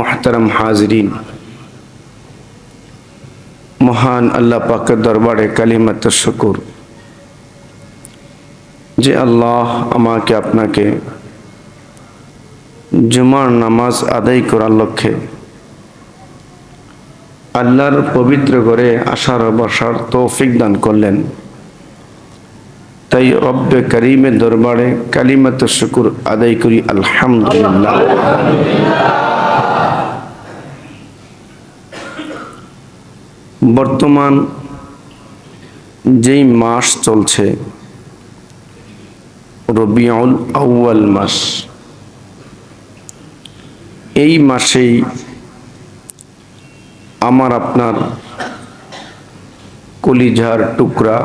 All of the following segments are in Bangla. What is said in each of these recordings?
মুহতারাম হাজিরিন, মহান আল্লাহ পাকের দরবারে কালিমাত শুকর যে আল্লাহ আমাকে আপনাকে জুমার নামাজ আদায় করার লক্ষ্যে আল্লাহর পবিত্র ঘরে আসার বসার তৌফিক দান করলেন। তাই রব্বে করিমের দরবারে কালিমাত শুকর আদায় করি আলহামদুলিল্লাহ। বর্তমান যেই মাস চলছে রবিউল আউয়াল মাস, এই মাসেই আমার আপনার কলিজার টুকরা,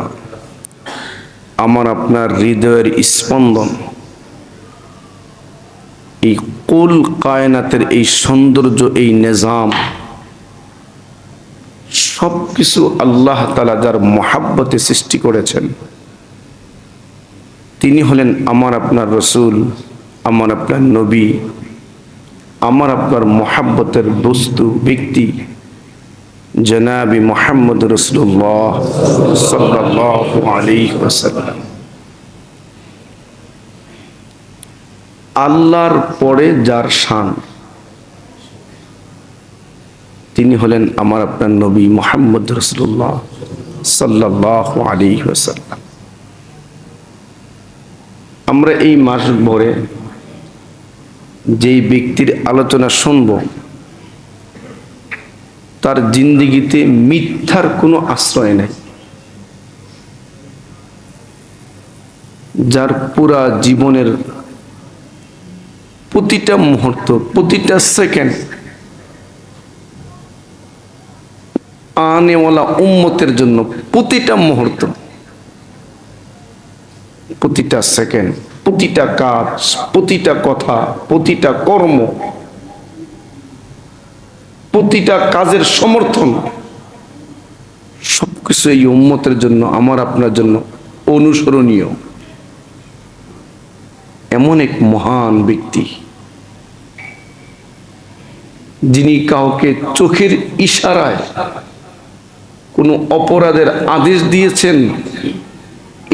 আমার আপনার হৃদয়ের স্পন্দন, এই কুল কায়নাতের এই সৌন্দর্য, এই নিজাম সবকিছু আল্লাহ তাআলা যার মহাব্বতে সৃষ্টি করেছেন তিনি হলেন আমার আপনার রসুল, আমার আপনার নবী, আমার আপনার মহাব্বতের বস্তু ব্যক্তি জনাবি মুহাম্মদ রাসূলুল্লাহ সাল্লাল্লাহু আলাইহি ওয়াসাল্লাম। আল্লাহর পরে যার শান তিনি হলেন আমার আপনার নবী মুহাম্মদ রাসূলুল্লাহ সাল্লাল্লাহু আলাইহি ওয়াসাল্লাম। আমরা এই মাস ভরে যেই ব্যক্তির আলোচনা শুনব তার জিন্দেগিতে মিথ্যার কোনো আশ্রয় নেই, যার পুরা জীবনের প্রতিটা মুহূর্ত, প্রতিটা সেকেন্ড আনেওয়ালা উম্মতের জন্য, প্রতিটা মুহূর্ত, প্রতিটা সেকেন্ড, প্রতিটা কাজ, প্রতিটা কথা, প্রতিটা কর্ম, প্রতিটা কাজের সমর্থন সবকিছু এই উম্মতের জন্য, আমার আপনার জন্য অনুসরণীয়। এমন এক মহান ব্যক্তি যিনি কাউকে চোখের ইশারায় কোনো অপরাধের আদেশ দিয়েছেন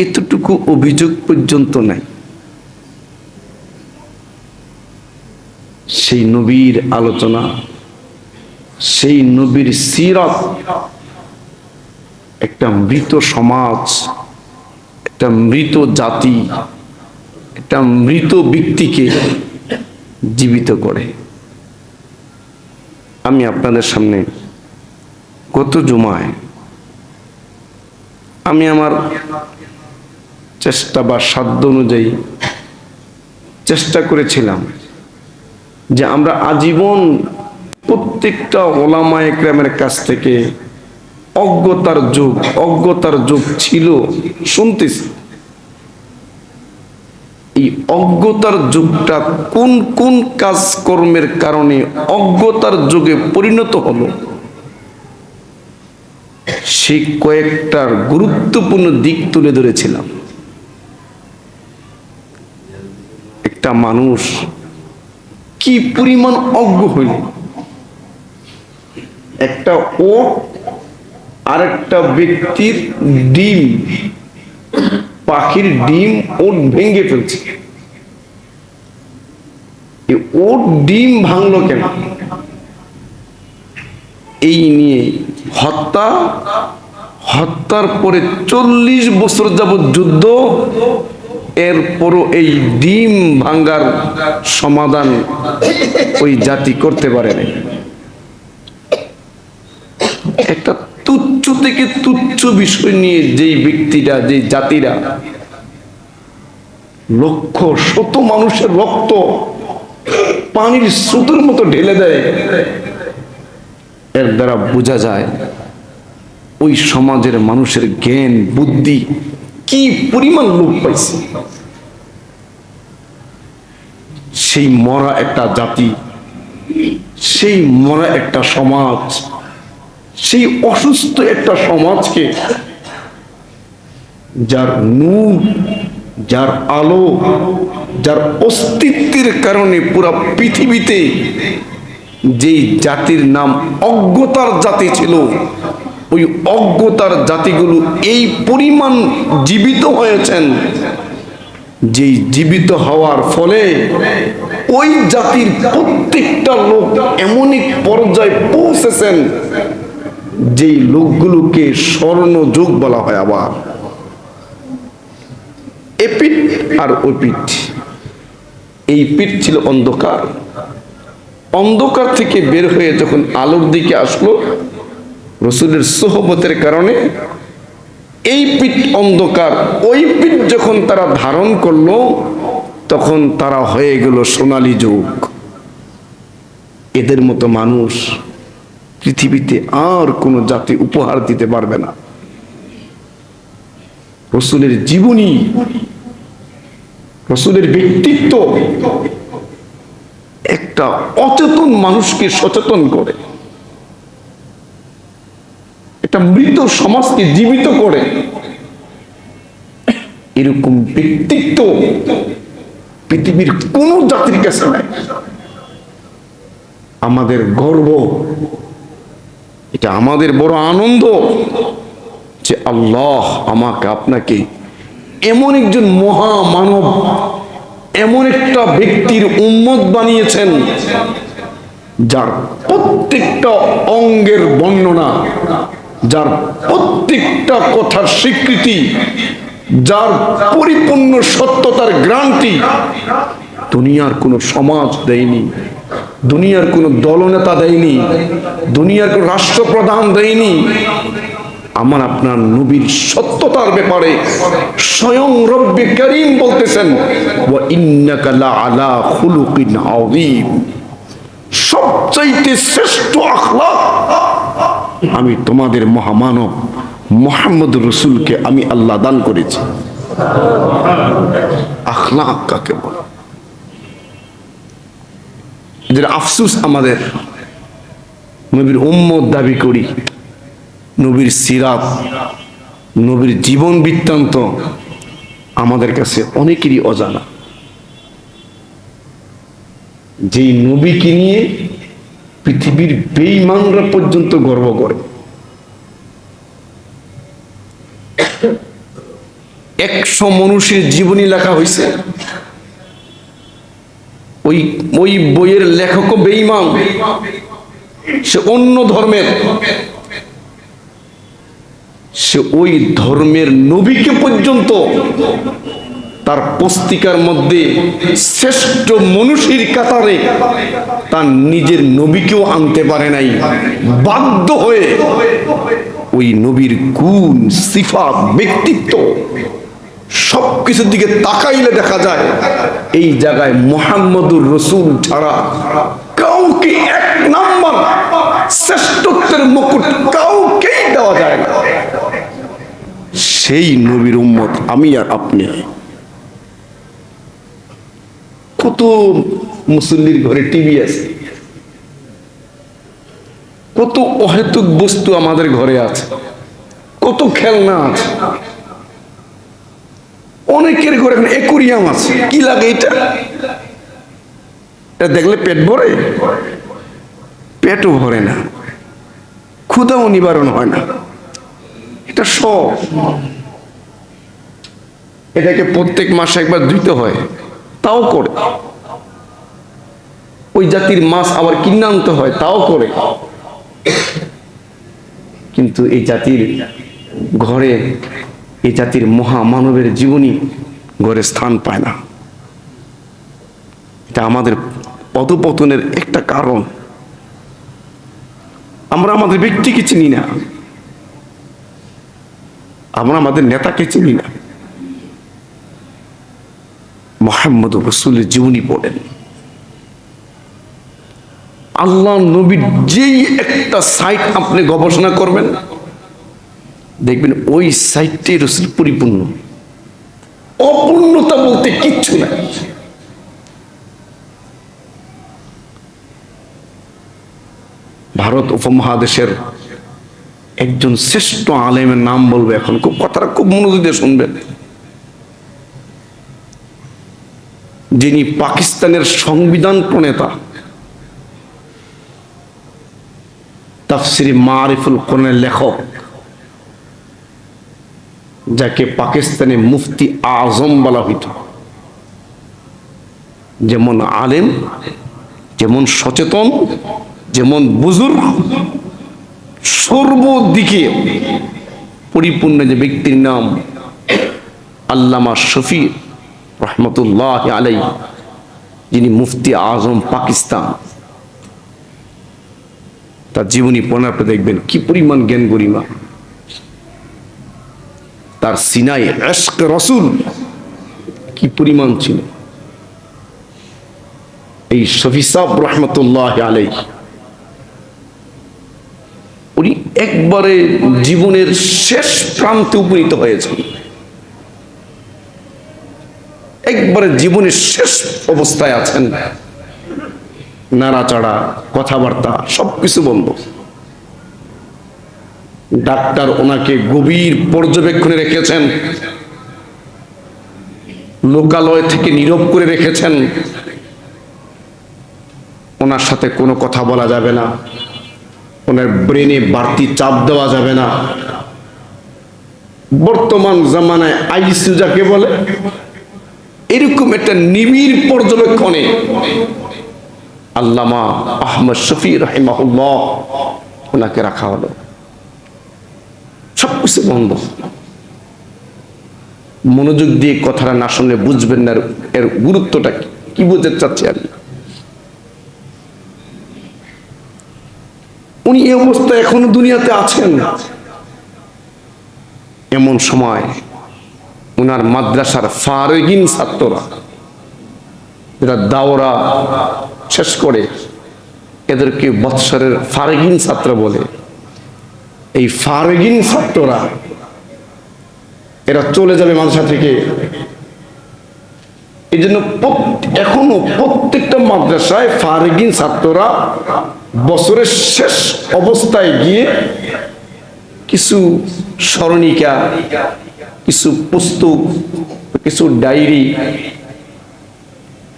এতটুকু অভিযোগ পর্যন্ত নাই। সেই নবীর আলোচনা, সেই নবীর সিরাত একটা মৃত সমাজ, একটা মৃত জাতি, একটা মৃত ব্যক্তিকে জীবিত করে। আমি আপনাদের সামনে গত জুমায় আমি আমার চেষ্টা বা সাধ্য অনুযায়ী চেষ্টা করেছিলাম যে আমরা আজীবন প্রত্যেকটা ওলামায়ে কেরামের কাছ থেকে অজ্ঞতার যুগ ছিল শুনতেছি। এই অজ্ঞতার যুগটা কোন কোন কাজকর্মের কারণে অজ্ঞতার যুগে পরিণত হলো সেই কয়েকটার গুরুত্বপূর্ণ দিক তুলে ধরেছিলাম। একটা মানুষ কি পরিমাণ অজ্ঞ হইল, একটা ওট আরেকটা ব্যক্তির ডিম, পাখির ডিম ওট ভেঙে ফেলছে। ওট ডিম ভাঙলো কেন? এই নিয়ে হত্যার পরে 40 বছর যাবৎ যুদ্ধ, এরপরও এই ডিম ভাঙ্গার সমাধান ওই জাতি করতে পারে না। একটা তুচ্ছ থেকে তুচ্ছ বিষয় নিয়ে যেই ব্যক্তিরা, যেই জাতিরা লক্ষ শত মানুষের রক্ত পানির স্রোতের মতো ঢেলে দেয়, এর দ্বারা বোঝা যায় ওই সমাজের মানুষের জ্ঞান বুদ্ধি কি পরিমাণ লোপ পাইছে। সেই মরা একটা জাতি, সেই মরা একটা সমাজ, সেই অসুস্থ একটা সমাজকে যার নূর, যার আলো, যার অস্তিত্বের কারণে পুরা পৃথিবীতে যেই জাতির নাম অজ্ঞতার জাতি ছিল, ওই অজ্ঞতার জাতিগুলো এই পরিমাণ জীবিত হয়েছেন, যেই জীবিত হওয়ার ফলে ওই জাতির প্রত্যেকটা লোক এমন এক পর্যায়ে পৌঁছেছেন যেই লোকগুলোকে স্বর্ণযুগ বলা হয়। আবার এ পিঠ আর ওই পিঠ, এই পিঠ ছিল অন্ধকার, অন্ধকার থেকে বের হয়ে যখন আলোর দিকে আসলো রসুলের সোহবতের কারণে, এই পিঠ অন্ধকার, ওই পিঠ যখন তারা ধারণ করলো তখন তারা হয়ে গেল সোনালী যুগ। এদের মতো মানুষ পৃথিবীতে আর কোন জাতি উপহার দিতে পারবে না। রসুলের জীবনী, রসুলের ব্যক্তিত্ব একটা অচেতন মানুষকে সচেতন করে, একটা মৃত সমাজকে জীবিত করে। এরকম ব্যক্তিত্ব পৃথিবীর কোন জাতির কাছে নাই। আমাদের গর্ব, এটা আমাদের বড় আনন্দ যে আল্লাহ আমাকে আপনাকে এমন একজন মহামানব, এমন একটা ব্যক্তির উম্মত বানিয়েছেন যার প্রত্যেকটা অঙ্গের বর্ণনা, যার প্রত্যেকটা কথার স্বীকৃতি, যার পরিপূর্ণ সত্যতার গ্যারান্টি দুনিয়ার কোন সমাজ দেয়নি, দুনিয়ার কোন দলনেতা দেয়নি, দুনিয়ার কোন রাষ্ট্রপ্রধান দেয়নি। আমার আপনার নবীর সত্যতার ব্যাপারে স্বয়ং রব্বে করিম বলতেছেন, ওয়া ইন্নাকা লাআলা খুলুকিন আযীম, সবচাইতে শ্রেষ্ঠ আখলাক আমি তোমাদের মহামানব মুহাম্মদ রাসূলকে আমি আল্লাহ দান করেছি। আখলাক কাকে বলে? এদের আফসোস, আমাদের নবীর উম্মত দাবি করি, নবীর সিরাত, নবীর জীবন বৃত্তান্ত আমাদের কাছে অনেকেরই অজানা। যেই নবীকে নিয়ে পৃথিবীর বেঈমানরা পর্যন্ত গর্ব করে। 100 মানুষের জীবনী লেখা হয়েছে, ওই বইয়ের লেখকও বেঈমান, সে অন্য ধর্মের, সে ওই ধর্মের নবীকে পর্যন্ত তার পুস্তিকার মধ্যে শ্রেষ্ঠ মনুষ্যের কাতারে তার নিজের নবীকেও আনতে পারে নাই। বাধ্য হয়ে ওই নবীর গুণ, সিফাত, ব্যক্তিত্ব সবকিছুর দিকে তাকাইলে দেখা যায় এই জায়গায় মুহাম্মদুর রাসূল ছাড়া কাউকে 1 নাম্বার শ্রেষ্ঠত্বের মুকুট কাউকেই দেওয়া যায় না। সেই নবীর উম্মত আমি আর আপনি। কত মুসল্লির ঘরে টিভি আছে, কত অহেতুক বস্তু আমাদের ঘরে আছে, কত খেলনা আছে, অনেকের ঘরে এখন অ্যাকুরিয়াম আছে। কি লাগে এটা? এটা দেখলে পেট ভরে? পেটও ভরে না, ক্ষুধাও নিবারণ হয় না। এটা সব, এটাকে প্রত্যেক মাসে একবার ধুইতে হয়, তাও করে। ওই জাতির মাছ আবার কিনে আনতে হয়, তাও করে। কিন্তু এই জাতির ঘরে, এই জাতির মহামানবের জীবনী ঘরে স্থান পায় না। এটা আমাদের পদপতনের একটা কারণ। আমরা আমাদের ব্যক্তিকে চিনি না, আমরা আমাদের নেতাকে চিনি না। মুহাম্মদুর রাসূলের জীবনী পড়েন, আল্লাহ নবীর যেই একটা সাইট আপনি গবেষণা করবেন দেখবেন ওই সাইটটি রাসূল পরিপূর্ণ, অপূর্ণতা বলতে কিচ্ছু নাই। ভারত উপমহাদেশের একজন শ্রেষ্ঠ আলেমের নাম বলবে এখন, খুব কথাটা খুব মনোযোগ দিয়ে শুনবেন। যিনি পাকিস্তানের সংবিধান প্রণেতা, তাফসিরে মারিফুল কোরআনের লেখক, যাকে পাকিস্তানে মুফতি আজম বলা হইত। যেমন আলেম, যেমন সচেতন, যেমন বুজুর্গ, সর্বদিকে পরিপূর্ণ যে ব্যক্তির নাম আল্লামা শফি রহমতুল্লাহ আলাইহি, যিনি মুফতি আজম পাকিস্তান। তার জীবনী পড়ে আপনি দেখবেন কি পরিমাণ জ্ঞান গরিমা। তার সিনায় ইশক রাসূল কি পরিমাণ ছিল। এই শফি সাহেব রহমতুল্লাহ আলাইহি উনি একবারে জীবনের শেষ প্রান্তে উপনীত হয়েছেন, একবারে জীবনের শেষ অবস্থায় আছেন। নাড়াচাড়া, কথাবার্তা সবকিছু বন্ধ। ডাক্তার ওনাকে গভীর পর্যবেক্ষণে রেখেছেন, লোকালয় থেকে নীরব করে রেখেছেন। ওনার সাথে কোনো কথা বলা যাবে না, ওনার ব্রেনে বাড়তি চাপ দেওয়া যাবে না। বর্তমান জামানায় আইসিইউ যাকে বলে, এরকম একটা নিবিড় পর্যবেক্ষণে আল্লামা আহমদ শফি রাহিমাহুল্লাহ ওনাকে রাখা হলো। সবকিছু বন্ধ। মনোযোগ দিয়ে কথাটা না শুনলে বুঝবেন না এর গুরুত্বটা কি বুঝতে চাচ্ছি আমি। উনি এই অবস্থায় এখনো দুনিয়াতে আছেন। এমন সময় উনার মাদ্রাসার ফারেগিন ছাত্ররা, যারা দাওরা শেষ করে, এদেরকে বৎসরের ফারেগিন ছাত্র বলে। এই ফারেগিন ছাত্ররা এরা চলে যাবে মাদ্রাসা থেকে। এই জন্য এখনো প্রত্যেকটা মাদ্রাসায় ফারেগিন ছাত্ররা বছরের শেষ অবস্থায় গিয়ে কিছু স্মরণিকা, কিছু পুস্তক, কিছু ডায়েরি,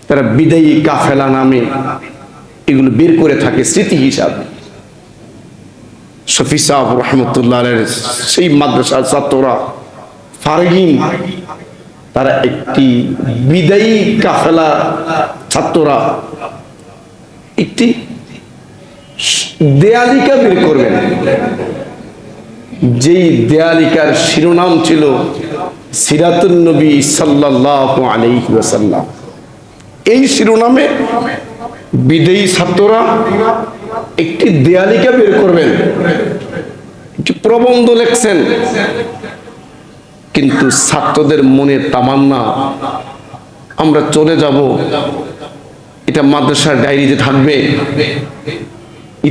তারা বিদায়ী কাফেলা নামে এগুলো বের করে থাকে স্মৃতি হিসাবে। শফি সাহেব রহমতুল্লাহ আলাইহির সেই মাদ্রাসার ছাত্ররা ফারেগিন, তারা একটি বিদায়ী কাফেলা ছাত্ররা একটি দেয়ালিকা বের করবেন, যেই দেয়ালিকার শিরোনাম ছিল সিরাতুন নবী সাল্লাল্লাহু আলাইহি ওয়াসাল্লাম। এই শিরোনামে বিদায়ী ছাত্ররা একটি দেয়ালিকা বের করবেন, একটি প্রবন্ধ লিখছেন। কিন্তু ছাত্রদের মনে তামান্না, আমরা চলে যাব, এটা মাদ্রাসার ডায়েরিতে থাকবে,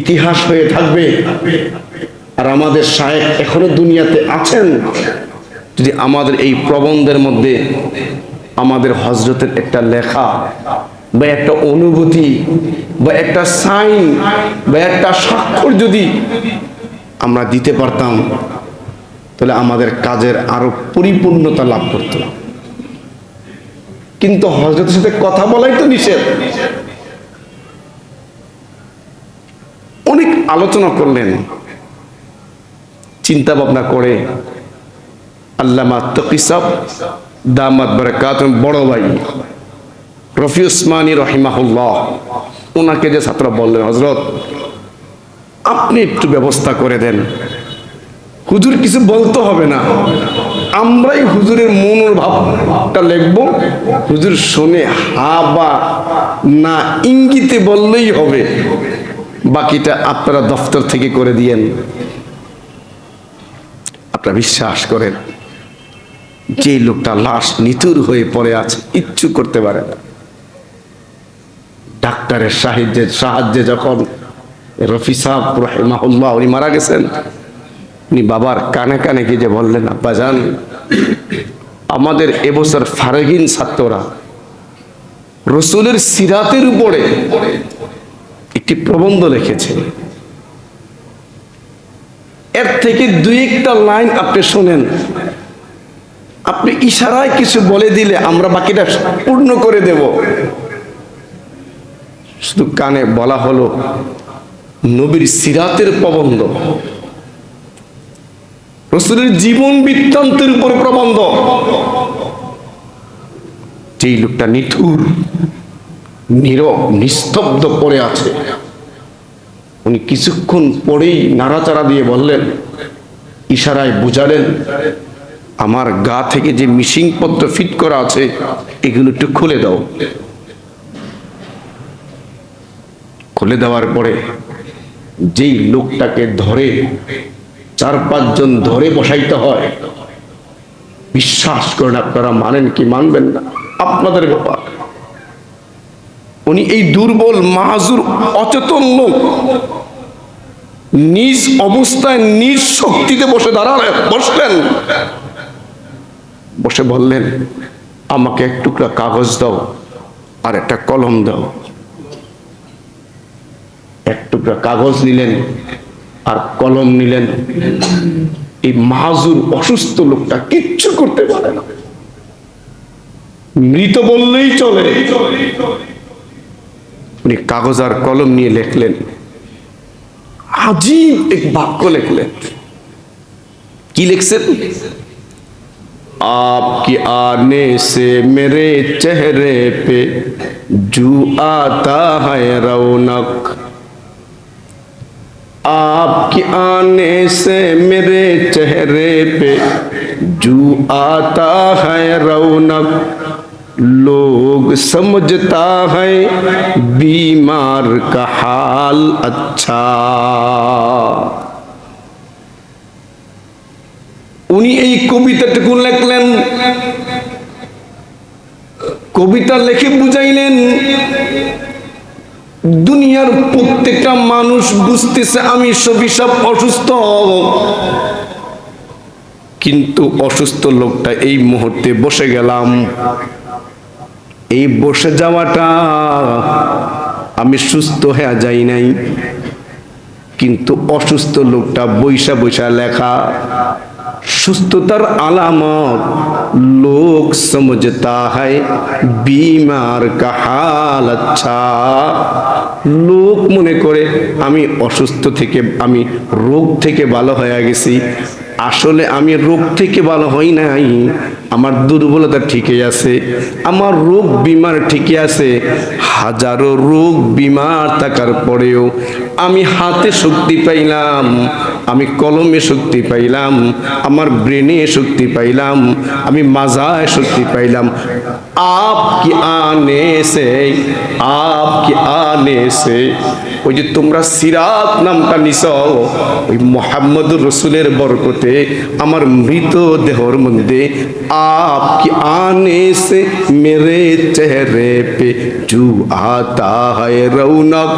ইতিহাস হয়ে থাকবে। আর আমাদের শায়েখ এখনো দুনিয়াতে আছেন, যদি আমাদের এই প্রবন্ধের মধ্যে আমাদের হযরতের একটা লেখা বা একটা অনুভূতি বা একটা সাইন বা একটা স্বাক্ষর যদি আমরা দিতে পারতাম, তাহলে আমাদের কাজের আরো পরিপূর্ণতা লাভ করত। কিন্তু হযরতের সাথে কথা বলাই তো নিষেধ। অনেক আলোচনা করলেন, চিন্তা ভাবনা করে আল্লামা তাকি সাহেব দামাত বারাকাতুহু বড় ভাই রফি উসমানী রহিমাহুল্লাহ ওনাকে যে ছাত্র বললেন, হযরত আপনি একটু ব্যবস্থা করে দেন, হুজুর কিছু বলতে হবে না, আমরাই হুজুরের মনোভাবটা লিখব, হুজুর শুনে হা বা না ইঙ্গিতে বললেই হবে, বাকিটা আপনারা দফতর থেকে করে দিয়েন। আপনারা বিশ্বাস করেন, যে লোকটা লাশ নিথুর হয়ে পড়ে আছে, কিচ্ছু করতে পারে না। ডাক্তারের সাহায্যে যখন রফি সাহেব রাহিমাহুল্লাহ উনি মারা গেছেন, উনি বাবার কানে কানে গিয়ে যে বললেন, আব্বাজান, আমাদের এবছর ফারেগিন ছাত্ররা রাসূলের সিরাতের উপরে একটি প্রবন্ধ লিখেছে, এর থেকে দুই একটা লাইন আপনি শোনেন, আপনি ইশারায় কিছু বলে দিলে আমরা বাকিটা পূর্ণ করে দেব। শুধু কানে বলা হলো, নবীর সিরাতের প্রবন্ধ, রাসূলের জীবন বৃত্তান্তের উপর প্রবন্ধ। যেই লোকটা নিঠুর, নীরব, নিস্তব্ধ পড়ে আছে, উনি কিছুক্ষণ পরেই নাড়াচাড়া দিয়ে বললেন, ইশারায় বুঝালেন, আমার গা থেকে যে মিশিং পত্র ফিট করা আছে এগুলো একটু খুলে দাও। খুলে দেওয়ার পরে যেই লোকটাকে ধরে 4-5 জন ধরে বসাইতে হয়, বিশ্বাস করেন, আপনারা মানেন কি মানবেন না আপনাদের ব্যাপার। উনি এই দুর্বল, মাহুর, অচেতন লোক নিজ অবস্থায় নিজ শক্তিতে বসলেন, বসে বললেন, আমাকে এক টুকরা কাগজ দাও আর একটা কলম দাও। এক টুকরা কাগজ নিলেন আর কলম নিলেন। এই মাহুর অসুস্থ লোকটা কিচ্ছু করতে পারে না, মৃত বললেই চলে। উনি কাগজ আর কলম নিয়ে লিখলেন, আজীব এক বাক্য লিখলেন। কি লিখছেন? आपके आने से मेरे चेहरे पे जू आता है रौनक, आपके आने से मेरे चेहरे पे जू आता है रौनक, लोग समझता है बीमार का हाल अच्छा। উনি এই কবিতাটুকু লিখলেন, কবিতা লিখে বুঝাইলেন, দুনিয়ার প্রত্যেকটা মানুষ বুঝতেছে আমি সব অসুস্থ, কিন্তু অসুস্থ লোকটা এই মুহূর্তে বসে গেলাম। এই বসে যাওয়াটা আমি সুস্থ হয়ে যাই নাই, কিন্তু অসুস্থ লোকটা বৈশা বৈশা লেখা। সুস্থতার আলামত, লোক সমঝতা হয় বিমার কা হাল আচ্ছা। লোক মনে করে আমি অসুস্থ থেকে, আমি রোগ থেকে ভালো হয়ে গেছি। আসলে আমি রোগ থেকে ভালো হই নাই, আমার দুর্বলতা ঠিকই আছে, আমার রোগ বিমার ঠিকই আছে। হাজারো রোগ বিমার থাকার পরেও আমি হাতে শক্তি পাইলাম, আমি কলমে শক্তি পাইলাম, আমার ব্রেনে শক্তি পাইলাম, আমি মাজায় শক্তি পাইলাম। আপকি আনে সে, আপকি আনে সে, ওই যে তোমরা সিরাত নামটা নিছ, ওই মুহাম্মদুর রাসূলের বরকতে আমার মৃত দেহর মধ্যে आपके आने से मेरे चेहरे पे जू आता है रौनक,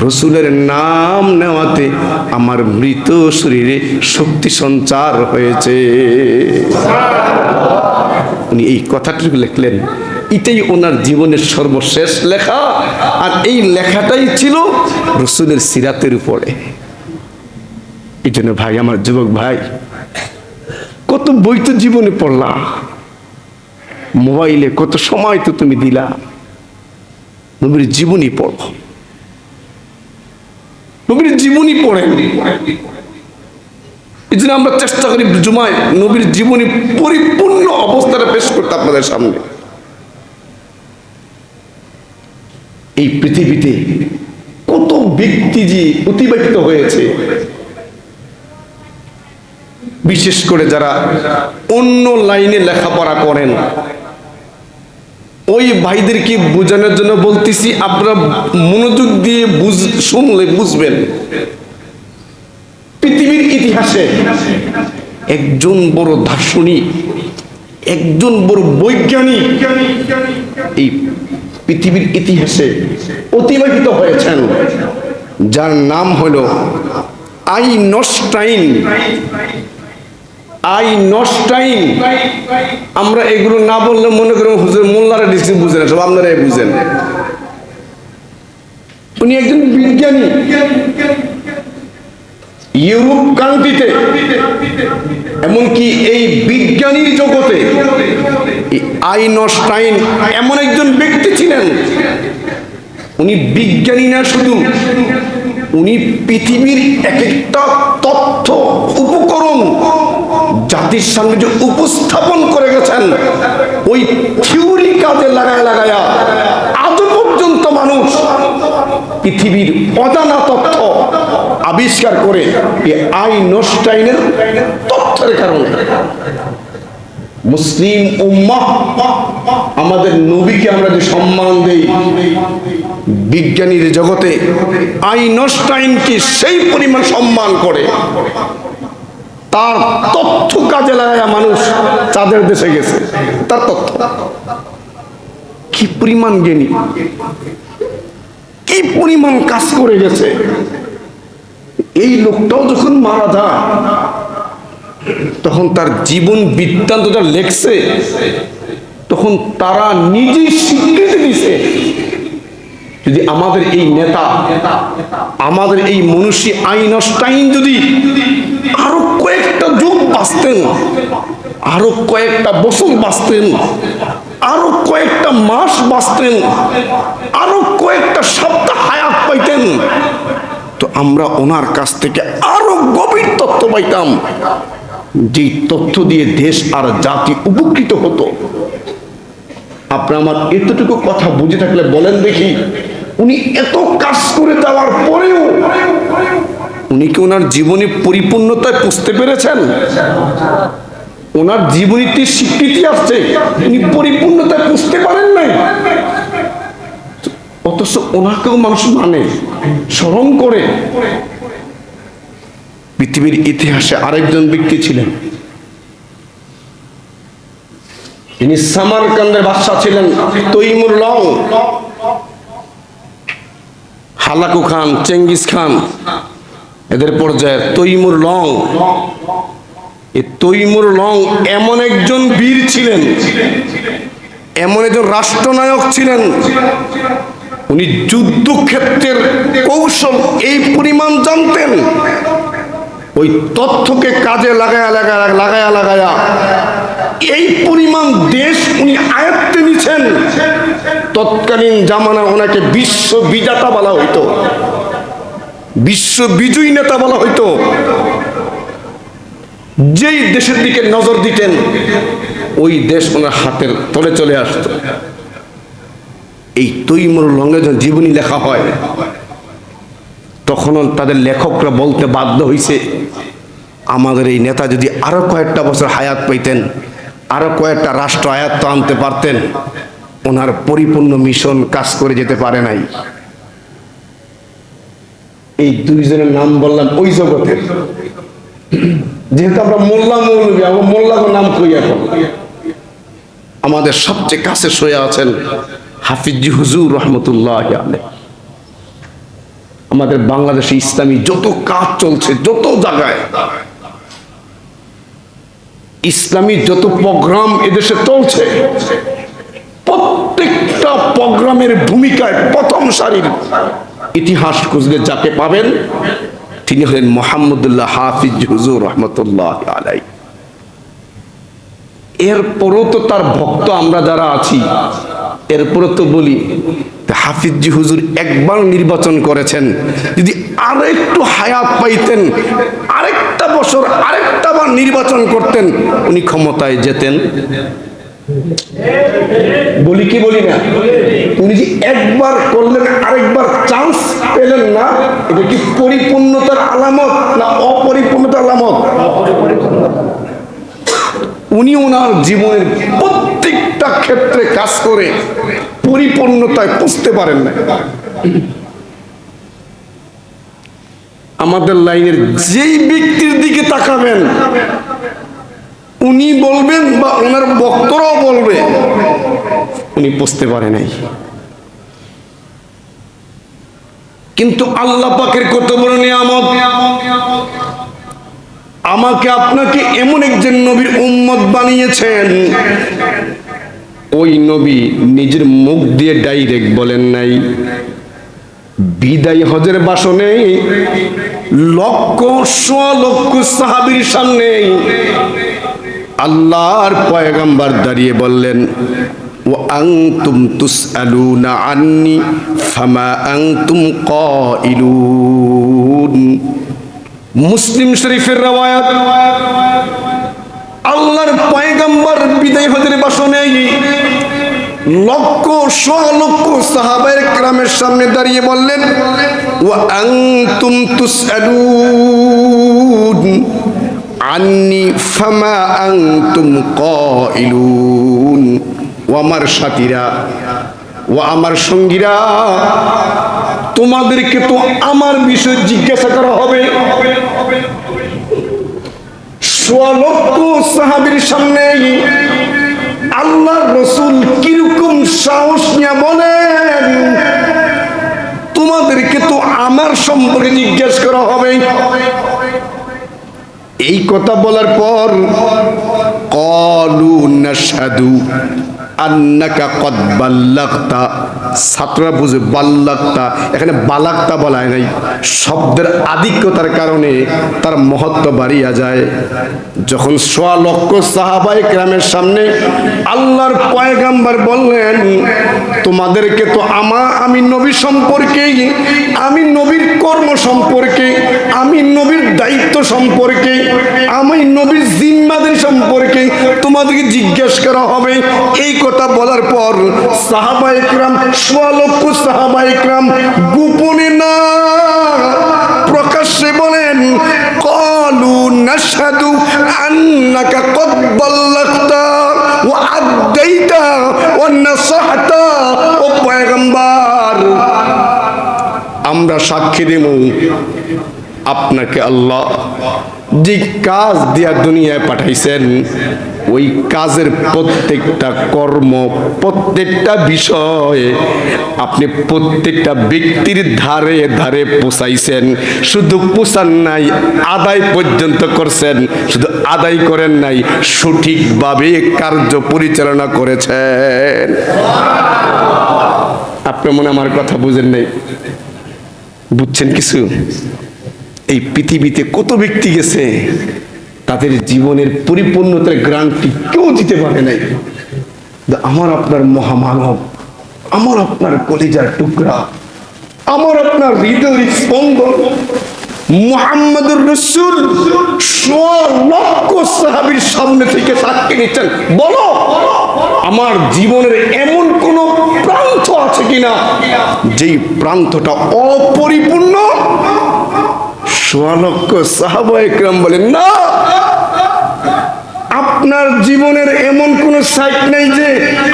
রসুলের নাম নেওয়াতে আমার মৃত শরীরে শক্তি সঞ্চার হয়েছে। উনি এই কথাটুকু লিখলেন, এটাই ওনার জীবনের সর্বশেষ লেখা। আর এই লেখাটাই ছিল রসুলের সিরাতের উপরে। এই জন্য ভাই, আমার যুবক ভাই, কত বই তো জীবনে পড়লা, মোবাইলে কত সময় তো তুমি দিলা, নবীর জীবনী পড়ো, নবীর জীবনী পড়েন। এই জন্য আমরা চেষ্টা করি জুমায় নবীর জীবনী পরিপূর্ণ অবস্থাটা পেশ করতে আপনাদের সামনে। এই পৃথিবীতে কত ব্যক্তি যে অতিবাহিত হয়েছে, বিশেষ করে যারা অন্য লাইনে লেখাপড়া করেন, ওই ভাইদেরকে বোঝানোর জন্য বলতেছি, আপনারা মনোযোগ দিয়ে শুনলে বুঝবেন। পৃথিবীর ইতিহাসে একজন বড় দার্শনিক, একজন বড় বৈজ্ঞানিক এই পৃথিবীর ইতিহাসে অতিবাহিত হয়েছেন, যার নাম হলো আইনস্টাইন। আইনস্টাইন, আমরা এগুলো না বললে মনে করেন হুজুর মোল্লারা ডিসি বুঝেন, সব আপনারাই বুঝেন। উনি একজন বিজ্ঞানী, ইউরোপ কান্ট্রিতে, এমনকি এই বিজ্ঞানীর জগতে আইনস্টাইন এমন একজন ব্যক্তি ছিলেন, উনি বিজ্ঞানী না শুধু, উনি পৃথিবীর এক একটা তথ্য উপকরণ জাতির সামনে যে উপস্থাপন করে গেছেন, ওই থিওরি কাজে লাগায়া আজও পর্যন্ত মানুষ পৃথিবীর অজানা তথ্য আবিষ্কার করে এই আইনস্টাইনের তথ্যের কারণে। মুসলিম উম্মাহ আমাদের নবীকে আমরা যে সম্মান দেই, বিজ্ঞানীর জগতে আইনস্টাইনকে সেই পরিমাণ সম্মান করে, তার তথ্য কাজে লাগায়া মানুষ চাঁদের দেশে গেছে। তার তথ্য কি পরিমাণ জ্ঞানী, কি পরিমাণ কাজ করে গেছে। এই লোকটাও যখন মারা যায়, তখন তার জীবন বৃত্তান্তটা লেখছে, তখন তারা নিজেই স্বীকৃতি দিছে, যদি আমাদের এই নেতা, আমাদের এই মনীষী আইনস্টাইন যদি আরো কয়েকটা যুগ বাঁচতেন, আরো কয়েকটা বছর বাঁচতেন, আরো কয়েকটা মাস বাঁচতেন, আরো কয়েকটা সপ্তাহ হায়াত পাইতেন, তো আমরা ওনার কাছ থেকে আরো গভীর তথ্য পাইতাম, যে তথ্য দিয়ে দেশ আর জাতি উপকৃত হতো। আপনি আমার এতটুকু কথা বুঝে থাকলে বলেন দেখি, উনি এত কাজ করে যাওয়ার পরেও উনি কি ওনার জীবনে পরিপূর্ণতায় পুষতে পেরেছেন? ওনার জীবনীতে স্বীকৃতি আসছে, উনি পরিপূর্ণতায় পুষতে পারেন নাই, অথচ ওনাকেও মানুষ মানে, স্মরণ করে। পৃথিবীর ইতিহাসে আরেকজন ব্যক্তি ছিলেন, তিনি সামারকান্দের বাদশা ছিলেন, Timur Lang. Hulagu Khan, Genghis Khan, এদের পর্যায়ে তৈমুর লং। এই তৈমুর লং এমন একজন বীর ছিলেন, এমন একজন রাষ্ট্রনায়ক ছিলেন, উনি যুদ্ধক্ষেত্রের কৌশল এই পরিমাণ জানতেন, ওই তথ্যকে কাজে লাগায়া এই পরিমাণ দেশ উনি আয়ত্তে নিছেন। তৎকালীন জামানা ওনাকে বিশ্ব বিজেতা বলা হইতো, বিশ্ব বিজয়ী নেতা বলা হইতো। যেই দেশের দিকে নজর দিতেন, ওই দেশ ওনার হাতের তলে চলে আসত। এই তৈমুর লংয়ের জীবনী লেখা হয়, তখন তাদের লেখকরা বলতে বাধ্য হইছে, আমাদের এই নেতা যদি আরো কয়েকটা বছর হায়াত পাইতেন, আরো কয়েকটা রাষ্ট্র আয়ত্ত আনতে পারতেন, ওনার পরিপূর্ণ মিশন কাজ করে যেতে পারে নাই। এই দুইজনের নাম বললাম ওই জগতের, যেহেতু আমরা মোল্লা মৌলবী, আমরা মোল্লার নাম কই এখন। আমাদের সবচেয়ে কাছে শুয়ে আছেন হাফিজ হুজুর রহমতুল্লাহ আলাইহি। আমাদের বাংলাদেশে ইসলামী যত কাজ চলছে, যত জায়গায় ইসলামী যত প্রোগ্রাম এদেশে চলছে, প্রত্যেকটা প্রোগ্রামের ভূমিকায় প্রথম সারির ইতিহাস খুঁজলে যাকে পাবেন, তিনি হলেন মুহাম্মদুল্লাহ হাফিজ হুজুর রহমতুল্লাহ আলাইহি। এরপরও তো তার ভক্ত আমরা যারা আছি, এরপরও তো বলি, হাফিজ হুজুর একবার নির্বাচন করেছেন, যদি আরো একটু হায়াত পাইতেন, আরেকটা বছর আরেকটা বার নির্বাচন করতেন, উনি ক্ষমতায় যেতেন। বলি কি বলি না? উনি যে একবার করলেন, আরেকবার চান্স পেলেন না, এটা কি পরিপূর্ণতার আলামত না অপরিপূর্ণতার আলামত? উনি ওনার জীবনের প্রত্যেকটা ক্ষেত্রে কাজ করে পরিপূর্ণতায় পৌঁছতে পারেন না। আমাদের লাইনের যেই ব্যক্তির দিকে তাকাবেন, উনি বলবেন বা ওনার বক্তরাও বলবে, উনি পৌঁছতে পারে নাই। কিন্তু আল্লাহ পাকের কত বড় নিয়ামত, আমাকে আপনাকে এমন একজন নবীর উম্মত বানিয়েছেন, ওই নবী নিজের মুখ দিয়ে ডাইরেক্ট বলেন নাই, বিদায় হজের ভাষণে লক্ষ সোয়া লক্ষ সাহাবীর সামনে আল্লাহর পয়গম্বর দাঁড়িয়ে বললেন, ওয়া আনতুম তুসআলুনা আন্নি ফামা আনতুম কাইলুন। মুসলিম শরীফের রওয়ায়াত, আল্লাহর পয়গম্বর বিদায় হজের ভাষণে লক্ষ সোয়া লক্ষ সাহাবায়ে কেরামের সামনে দাঁড়িয়ে বললেন, ওয়া আনতুম তুসআলুন আন্নি ফামা আনতুম কাইলুন। ও আমার সাথীরা, ও আমার সঙ্গীরা, তোমাদেরকে তো আমার বিষয়ে জিজ্ঞাসা করা হবে। সোয়া লক্ষ সাহাবীর সামনে আল্লাহর রাসূল কিরকম সাহস নিয়ে বলেন, তোমাদেরকে তো আমার সম্পর্কে জিজ্ঞাসা করা হবে। এই কথা বলার পর ক্বালু নাশহাদু আন্নাকা কদ বাল্লাগতা। ছাত্ররা বুঝে বাল্লাগতা, এখানে বালাগতা বলা হয় নাই, শব্দের আধিক্যতার কারণে তার মহত্ব বাড়িয়া যায়। যখন সোয়া লক্ষ সাহাবায়ে কেরামের সামনে আল্লাহর পয়গম্বর বললেন, তোমাদেরকে তো আমি নবী সম্পর্কে, আমি নবীর কর্ম সম্পর্কে, আমি নবীর দায়িত্ব সম্পর্কে, আমি নবীর জিম্মাদারি সম্পর্কে তোমাদেরকে জিজ্ঞাসা করা হবে। এই কথা বলার পর সাহাবায়ে কেরাম, সোয়া লক্ষ সাহাবায়ে কেরাম গোপনে না প্রকাশ্যে বলেন, ক্বালু নাশহাদু আন্নাকা কদ বাল্লাগতা ওয়া আদ্দাইতা ওয়া নাসাহতা। ও পয়গম্বর, আমরা সাক্ষী দেব আপনাকে আল্লাহ যে কাজ দিয়া দুনিয়ায় পাঠাইছেন, ওই কাজের প্রত্যেকটা কর্ম, প্রত্যেকটা বিষয়ে আপনি প্রত্যেকটা ব্যক্তির ধারে ধারে পৌঁছাইছেন। শুধু পৌঁছান নাই, আদায় পর্যন্ত করছেন। শুধু আদায় করেন নাই, সঠিকভাবে কার্য পরিচালনা করেছেন। আপনি মনে আমার কথা বুঝেন নাই? বুঝছেন কিছু? এই পৃথিবীতে কত ব্যক্তি গেছে, তাদের জীবনের পরিপূর্ণতার গ্যারান্টি কেউ দিতে পারে নাই। আমার আপনার মহামানব, আমার আপনার কলিজার টুকরা, আমার আপনার হৃদয়ের স্পন্দন মুহাম্মদুর রাসূল সোয়া লক্ষ সাহাবীর সামনে থেকে সাক্ষী নিচ্ছেন। বলো, আমার জীবনের এমন কোন প্রান্ত আছে কিনা যেই প্রান্তটা অপরিপূর্ণ? সোয়া লক্ষ সাহাবায়ে কেরাম বলেন, না, আপনার জীবনের এমন কোন সাইট নেই যে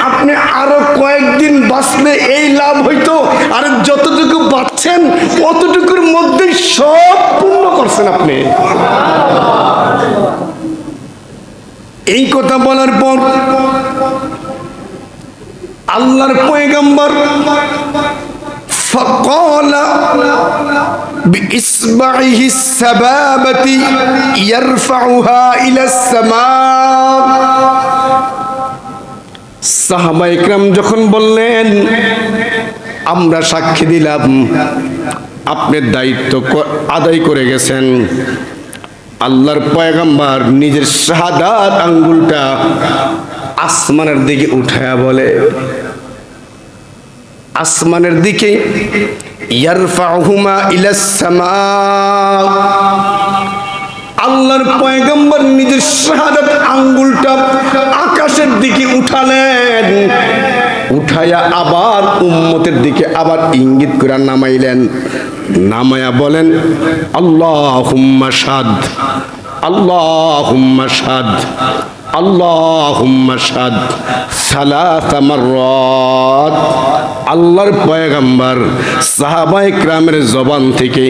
আপনি আরো কয়েকদিন বাঁচলে এই লাভ হইতো, আর যতটুকু বাঁচছেন অতটুকুর মধ্যেই সব পূর্ণ করছেন আপনি। এই কথা বলার পর আল্লাহর পয়গম্বর فقال بإصبعه السبابة يرفعها إلى السماء। সাহাবায়ে কেরাম যখন বললেন, আমরা সাক্ষী দিলাম আপনি দায়িত্ব আদায় করে গেছেন, আল্লাহর পয়গম্বর নিজের শাহাদাত আঙ্গুলটা আসমানের দিকে উঠায়া বলে, আসমানের দিকে, ইয়ারফাউহুমা ইলাস সামা। আল্লাহর পয়গম্বর নিজের শাহাদাত আঙ্গুলটা আকাশের দিকে উঠালেন, উঠায়া আবার উম্মতের দিকে আবার ইঙ্গিত করে নামাইলেন। নামায়া বলেন, আল্লাহুম্মা শাদ, আল্লাহুম্মা শাদ, আল্লাহুম্মা শাদ সালাসা মাররাত। আল্লাহর পয়গম্বর সাহাবায়ে কেরামের জবান থেকে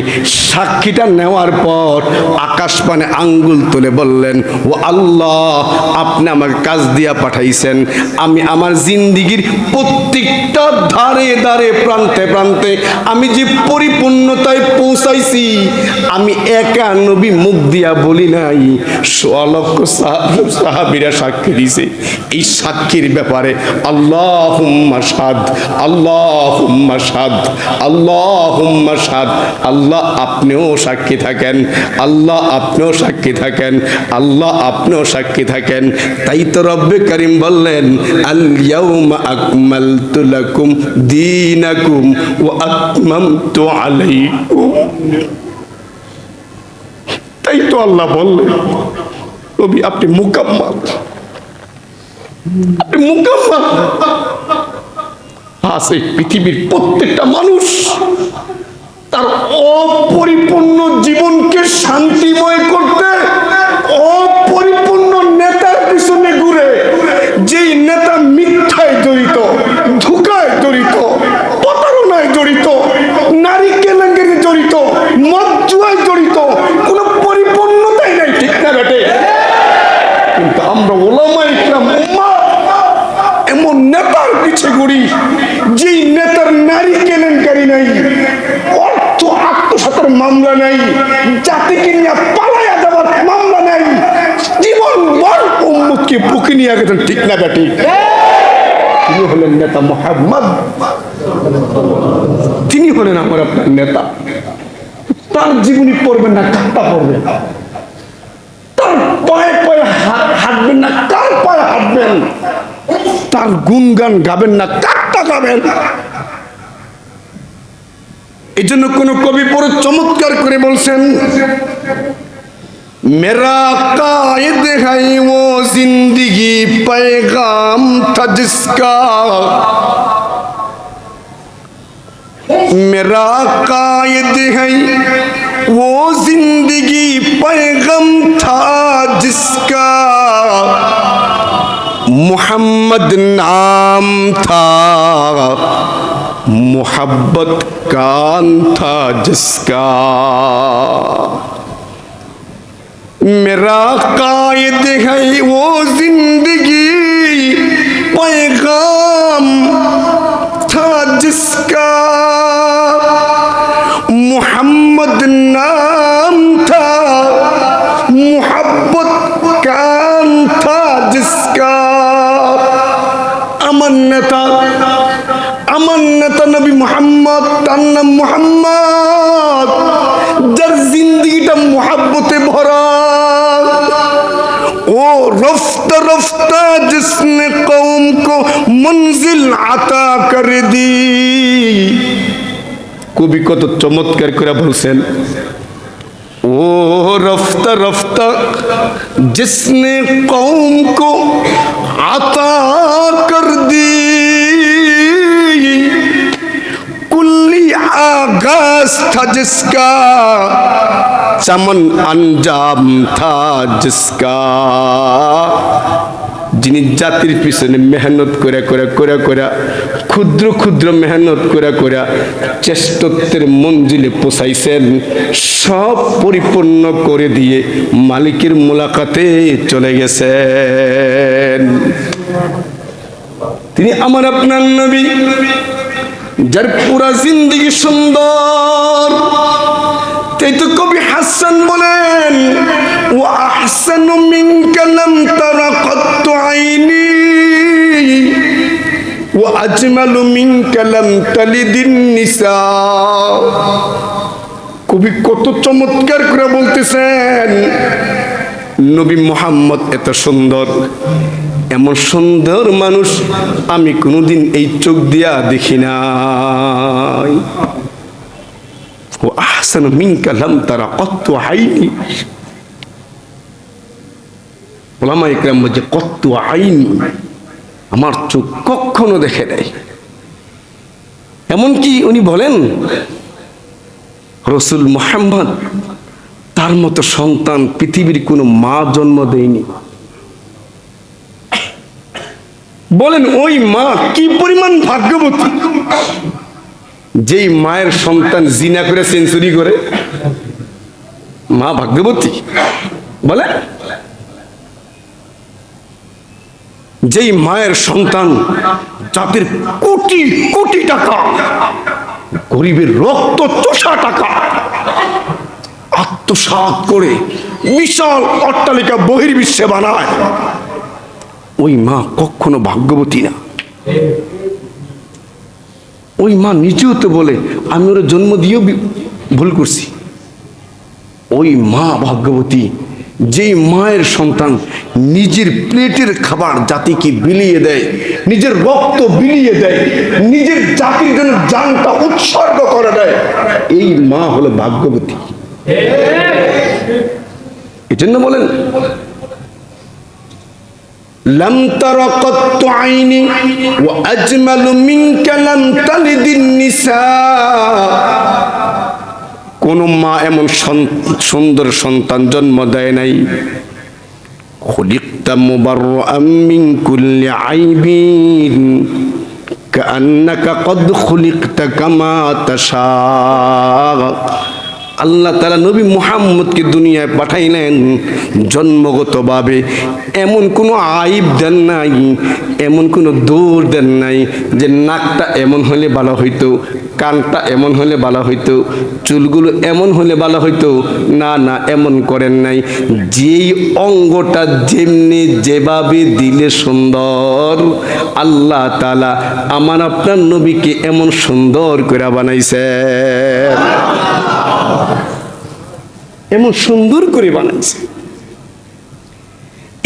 সাক্ষীটা নেওয়ার পর আকাশ পানে আঙ্গুল তুলে বললেন, ও আল্লাহ, আপনি আমাকে কাজ দিয়া পাঠাইছেন, আমি আমার জিন্দিগির প্রত্যেকটা ধারে ধারে প্রান্তে প্রান্তে আমি যে পরিপূর্ণতায় পৌঁছাইছি, আমি একা নবী মুখ দিয়া বলি নাই, সোয়া লক্ষ সাহাবীরা সাক্ষী দিছে। এই সাক্ষীর ব্যাপারে আল্লাহুম্মা শাদ, আল্লাহুম্মা শাদ, আল্লাহুম্মা শাদ। আল্লাহ আপনিও সাক্ষী থাকেন, আল্লাহ আপনিও সাক্ষী থাকেন, আল্লাহ আপনিও সাক্ষী থাকেন। তাই তো রব্বে কারীম বললেন, আল ইয়াউমা আকমালতু লাকুম দীনাকুম ওয়া আতমামতু আলাইকুম। এটাই তো আল্লাহ বললেন, নবী আপনি মুকাম্মাল, আপনি মুকাম্মাল। আজ এই পৃথিবীর প্রত্যেকটা মানুষ তার অপরিপূর্ণ জীবনকে শান্তিময় করতে অপরিপূর্ণ নেতার পিছনে ঘুরে, যেই নেতা মিথ্যায় জড়িত, ধোঁকায় জড়িত, প্রতারণায় জড়িত, নারী কেলেঙ্কারিতে জড়িত, মদ জুয়ায় জড়িত, কোনো পরিপূর্ণতাই নাই, ঠিক না বেটে? কিন্তু আমরা ওলামায়ে ইকরাম উম্মাহ এমন নেতার পিছে ঘুরি, যেই নেতার নারী কেলেঙ্কারি নাই, অর্থ আত্মসাতের মামলা নাই, জাতিকে নিয়ে পালায়া যাওয়ার মামলা নাই, জীবন ভর উম্মতকে বুকে নিয়ে গেছেন, ঠিক না বেটি? তিনি হলেন নেতা মুহাম্মদ, তিনি হলেন আমার আপনার নেতা। তার জীবনী পড়বেন না, কারটা পড়বেন? তার পায়ে পায়ে হাঁটবেন না, কার পায়ে হাঁটবেন? তার গুণগান গাবেন না, কারটা গাবেন? এই জন্য কোন কবি পরে চমৎকার করে বলছেন, মেরা কায়েদ है वो जिंदगी पैगाम था जिसका, मेरा कायद है वो जिंदगी पैगाम था जिसका, मोहम्मद नाम था मोहब्बत कान था जिसका, मेरा कायद है वो जिंदगी पैगाम था जिसका, मोहम्मद नाम था मोहब्बत कान था जिसका। আমার নেতা নবী মুহাম্মদ, তার নাম মুহাম্মদ, যার জিন্দেগিটা মুহাব্বতে ভরা। ও রফতা রফতা জিসনে কওম কো মঞ্জিল আতা কর দি। কবি কত চমৎকার করে বলছেন, ও রফতা রফতা জিসনে কওম কো আতা কর দি, कुल्ली आगाज था जिसका, चमन अंजाम था जिसका। যিনি জাতির পিছনে মেহনত করে করে করে করে ক্ষুদ্র ক্ষুদ্র মেহনত করে করে চেষ্টত্বের মঞ্জিলে পৌঁছাইছেন, সব পরিপূর্ণ করে দিয়ে মালিকের মুলাকাতে চলে গেছেন। তিনি আমার আপনার নবী, যার পুরা জিন্দেগি সুন্দর। তাই তো কবি হাসান বলেন, ওয়া আহসানু মিনকা লাম তারা কত্তু আইনি, ওয়া আজমালু মিনকা লাম তালিদিন নিসা। কবি কত চমৎকার করে বলতেছেন, নবী মুহাম্মদ এত সুন্দর, এমন সুন্দর মানুষ আমি কোনোদিন এই চোখ দিয়া দেখি নাই। ও আহসানু মিনকা লাম তারা কত্তু আইনি। উলামায়ে ইকরাম বলে কত্তু আইনি, আমার চোখ কখনো দেখে নাই। এমনকি উনি বলেন, রাসূল মুহাম্মদ তার মতো সন্তান পৃথিবীর কোনো মা জন্ম দেয়নি। বলেন ওই মা কি পরিমাণ ভাগ্যবতী, যেই মায়ের সন্তান জিনা করে সেঞ্চুরি করে। মা ভাগ্যবতী বলে, যেই মায়ের সন্তান জাতির কোটি কোটি টাকা, গরিবের রক্ত চোষা টাকা আত্মসাৎ করে বিশাল অট্টালিকা বহির্বিশ্বে বানায়, ওই মা কখনো ভাগ্যবতী না। ওই মা নিজেও তো বলে, আমি ওর জন্ম দিয়েও ভুল করছি। ওই মা ভাগ্যবতী, যেই মায়ের সন্তান নিজের প্লেটের খাবার জাতিকে বিলিয়ে দেয়, নিজের রক্ত বিলিয়ে দেয়, নিজের জাতির জন্য জানটা উৎসর্গ করে দেয়, এই মা হলো ভাগ্যবতী। এই জন্য বলেন লাম তারা কাত্তু আইনি ওয়া আজমালু মিনকা লাম তালিদিন নিসা। কোন মা এমন সুন্দর সন্তান জন্ম দেয় নাই। খুলিকতা মুবাররাআম মিন কুল্লি আইবিন কাআন্নাকা কদ খুলিকতা কামা তাশা। আল্লাহ তাআলা নবী মুহাম্মদকে দুনিয়ায় পাঠাইলেন জন্মগতভাবে, এমন কোনো আইব দেন নাই, এমন কোনো দোষ দেন নাই যে নাকটা এমন হলে ভালো হইতো, কানটা এমন হলে ভালো হইতো, চুলগুলো এমন হলে ভালো হইতো। না না, এমন করেন নাই। যেই অঙ্গটা যেমনি যেভাবে দিলে সুন্দর, আল্লাহ তাআলা আমার আপনার নবীকে এমন সুন্দর করে বানাইছে, এমন সুন্দর করে বানাইছে।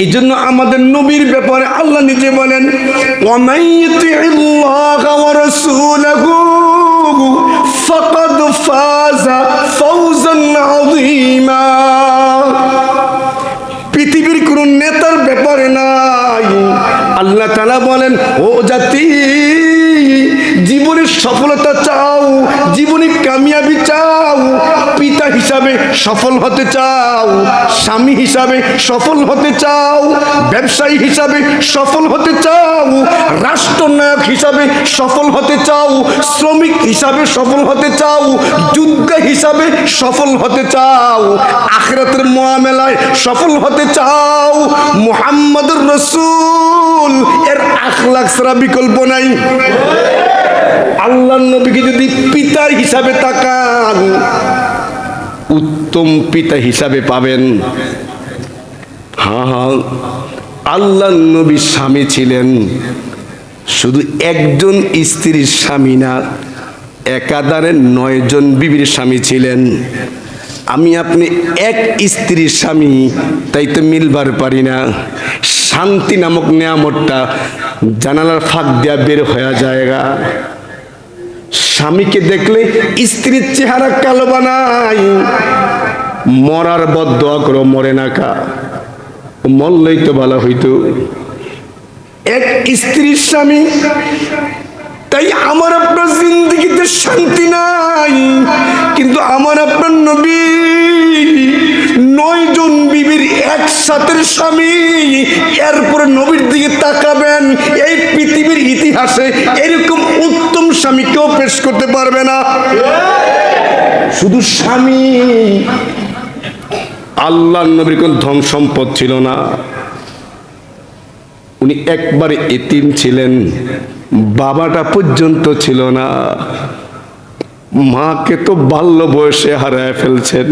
এই জন্য আমাদের নবীর ব্যাপারে আল্লাহ নিজে বলেন ওয়ামান ইউতিইল্লাহা ওয়া রাসূলাহু ফাকাদ ফাযা ফাওজান আযীমা। পৃথিবীর কোন নেতার ব্যাপারে নাই, আল্লাহ তাআলা বলেন ও জাতি, জীবনের সফলতা চাও, জীবনে কামিয়াবি চাও, পিতা হিসাবে সফল হতে চাও, স্বামী হিসাবে সফল হতে চাও, ব্যবসায়ী হিসাবে সফল হতে চাও, রাষ্ট্রনায়ক হিসাবে সফল হতে চাও, শ্রমিক হিসাবে সফল হতে চাও, যোদ্ধা হিসাবে সফল হতে চাও, আখিরাতের মুআমালায় সফল হতে চাও, মুহাম্মদুর রাসূল এর আখলাক ছাড়া বিকল্প নাই। আল্লাহর নবীকে যদি পিতা হিসাবে তাকান, উত্তম পিতা হিসাবে পাবেন। হ্যাঁ, আল্লাহর নবী স্বামী ছিলেন, শুধু একজন স্ত্রীর স্বামী না, একাধারে 9 জন বিবির স্বামী ছিলেন। আমি আপনি এক স্ত্রীর স্বামী, তাই তো মিলবার পারি না। শান্তি নামক নিয়ামতটা জানালার ফাঁক দিয়া বের হয়ে যায়গা। স্বামীকে দেখলে স্ত্রীর চেহারা কালো বানাই, মরার বদদোয়া করো, মরে না কা, মরলেই তো ভালো হইতো। এক স্ত্রীর স্বামী, তাই আমার আপনার জিন্দেগিতে শান্তি নাই। কিন্তু আমার আপনার নবী 9 জন বিবির একসাথে স্বামী, এরপরে নবীর দিকে তাকাবেন, এই পৃথিবীর ইতিহাসে এরকম উত্তম স্বামী কেউ পেশ করতে পারবে না। শুধু স্বামী। আল্লাহর নবীর কোন ধন সম্পদ ছিল না, উনি একবারে এতিম ছিলেন, বাবাটা পর্যন্ত ছিল না, মাকে তো বাল্য বয়সে হারায় ফেলছেন,